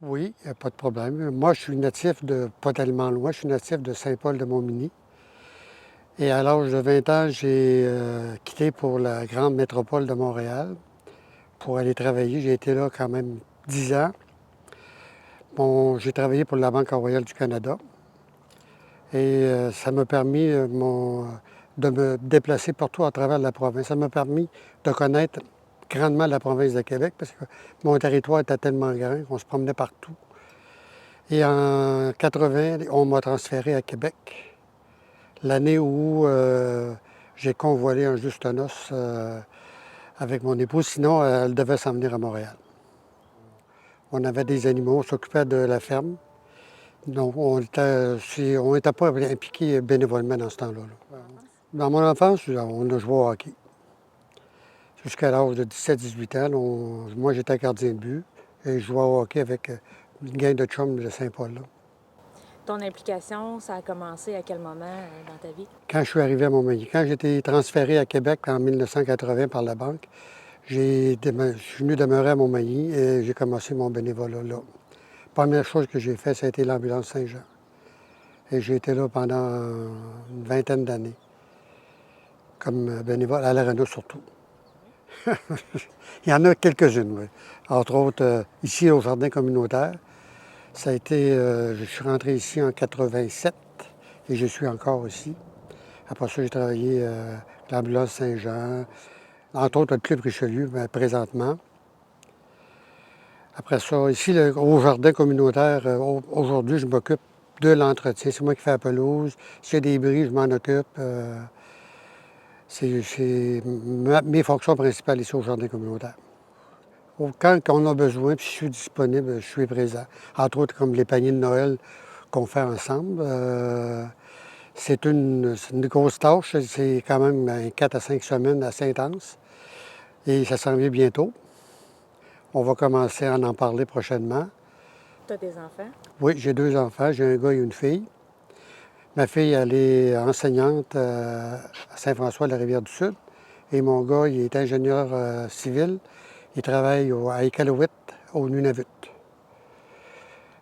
Oui, il n'y a pas de problème. Moi, je suis natif de pas tellement loin, je suis natif de Saint-Paul-de-Montmagny. Et à l'âge de 20 ans, j'ai quitté pour la grande métropole de Montréal pour aller travailler. J'ai été là quand même 10 ans. Bon, j'ai travaillé pour la Banque royale du Canada et ça m'a permis de me déplacer partout à travers la province. Ça m'a permis de connaître grandement la province de Québec parce que mon territoire était tellement grand qu'on se promenait partout. Et en 80, on m'a transféré à Québec, l'année où j'ai convoilé un juste noces avec mon épouse. Sinon, elle devait s'en venir à Montréal. On avait des animaux, on s'occupait de la ferme. Donc, on n'était pas impliqués bénévolement dans ce temps-là. Dans mon enfance, on a joué au hockey. Jusqu'à l'âge de 17-18 ans, moi, j'étais gardien de but et je jouais au hockey avec une gang de chums de Saint-Paul. Là. Ton implication, ça a commencé à quel moment dans ta vie? Quand je suis arrivé à Montmagny, quand j'ai été transféré à Québec en 1980 par la banque, je suis venu demeurer à Montmagny et j'ai commencé mon bénévolat là. La première chose que j'ai fait, ça a été l'ambulance Saint-Jean. Et j'ai été là pendant une vingtaine d'années, comme bénévole, à l'Arena surtout. Il y en a quelques-unes, oui. Entre autres, ici au jardin communautaire. Ça a été, je suis rentré ici en 87 et je suis encore ici. Après ça, j'ai travaillé à l'ambulance Saint-Jean, entre autres le Club Richelieu, mais présentement. Après ça, ici, au jardin communautaire, aujourd'hui, je m'occupe de l'entretien. C'est moi qui fais la pelouse. S'il y a des bris, je m'en occupe. C'est mes fonctions principales ici au jardin communautaire. Quand on a besoin, puis je suis disponible, je suis présent. Entre autres, comme les paniers de Noël qu'on fait ensemble. C'est une grosse tâche. C'est quand même 4 à 5 semaines assez intense. Et ça s'en vient bientôt. On va commencer à en parler prochainement. Tu as des enfants? Oui, j'ai 2 enfants. J'ai un gars et une fille. Ma fille, elle est enseignante à Saint-François de la Rivière-du-Sud. Et mon gars, il est ingénieur civil. Il travaille à Iqaluit, au Nunavut.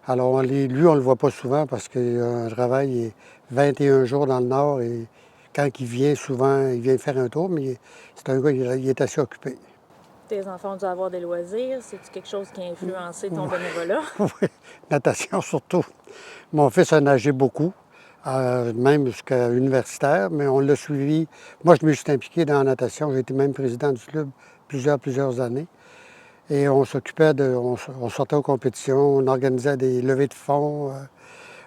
Alors, lui, on ne le voit pas souvent parce qu'il a un travail 21 jours dans le Nord et quand il vient, souvent, il vient faire un tour, mais c'est un gars, il est assez occupé. Tes enfants ont dû avoir des loisirs. C'est-tu quelque chose qui a influencé ton bénévolat? Oui, natation surtout. Mon fils a nagé beaucoup, même jusqu'à universitaire, mais on l'a suivi. Moi, je me suis impliqué dans la natation. J'ai été même président du club plusieurs années. Et on s'occupait on sortait aux compétitions, on organisait des levées de fonds.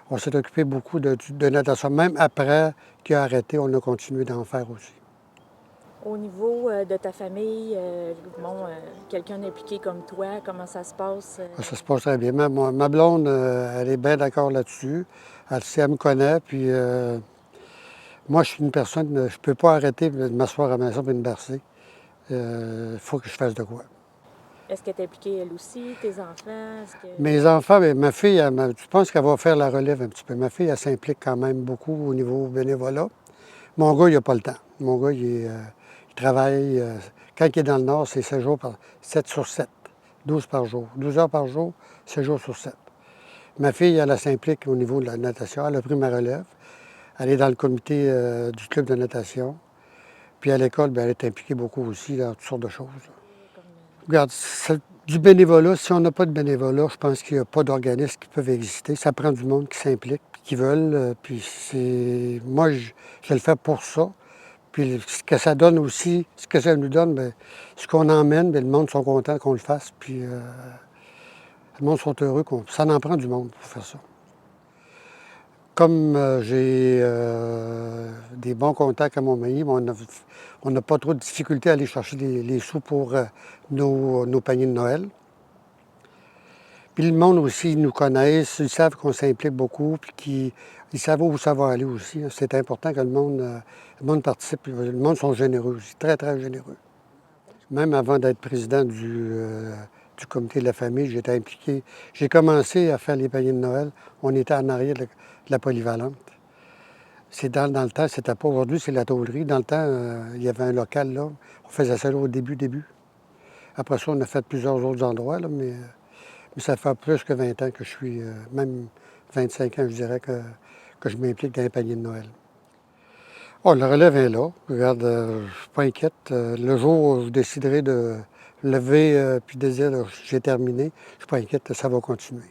On s'est occupé beaucoup de natation. Même après qu'il a arrêté, on a continué d'en faire aussi. Au niveau de ta famille, quelqu'un impliqué comme toi, comment ça se passe? Ça se passe très bien. Ma blonde, elle est bien d'accord là-dessus. Elle me connaît, puis moi, je suis une personne, je ne peux pas arrêter de m'asseoir à la maison et me bercer. Il faut que je fasse de quoi. Est-ce qu'elle est impliquée elle aussi, tes enfants? Mes enfants, bien, ma fille, je pense qu'elle va faire la relève un petit peu. Ma fille, elle s'implique quand même beaucoup au niveau bénévolat. Mon gars, il n'a pas le temps. Mon gars, il travaille. Quand il est dans le Nord, c'est 7 sur 7, 12 par jour. 12 heures par jour, 7 jours sur 7. Ma fille, elle s'implique au niveau de la natation. Elle a pris ma relève. Elle est dans le comité du club de natation. Puis à l'école, bien, elle est impliquée beaucoup aussi dans toutes sortes de choses. Regarde, du bénévolat, si on n'a pas de bénévolat, je pense qu'il n'y a pas d'organismes qui peuvent exister. Ça prend du monde qui s'implique, qui veulent. Puis moi, je le fais pour ça. Puis ce que ça donne aussi, ce que ça nous donne, bien, ce qu'on emmène, bien, le monde sont contents qu'on le fasse. Puis le monde sont heureux. Ça en prend du monde pour faire ça. Comme j'ai des bons contacts à Montmagny, on n'a pas trop de difficultés à aller chercher les sous pour nos paniers de Noël. Puis le monde aussi, ils nous connaissent, ils savent qu'on s'implique beaucoup, puis ils savent où ça va aller aussi. C'est important que le monde participe. Le monde sont généreux aussi, très, très généreux. Même avant d'être président du comité de la famille, j'étais impliqué. J'ai commencé à faire les paniers de Noël. On était en arrière de la polyvalente. C'est dans le temps, c'était pas aujourd'hui, c'est la tôlerie. Dans le temps, il y avait un local là. On faisait ça là au début. Après ça, on a fait plusieurs autres endroits, là, mais Mais ça fait plus que 20 ans que je suis, même 25 ans, je dirais, que je m'implique dans les paniers de Noël. Oh, le relève est là. Regarde, je ne suis pas inquiète. Le jour où je déciderai de lever puis de dire j'ai terminé, je ne suis pas inquiète, ça va continuer.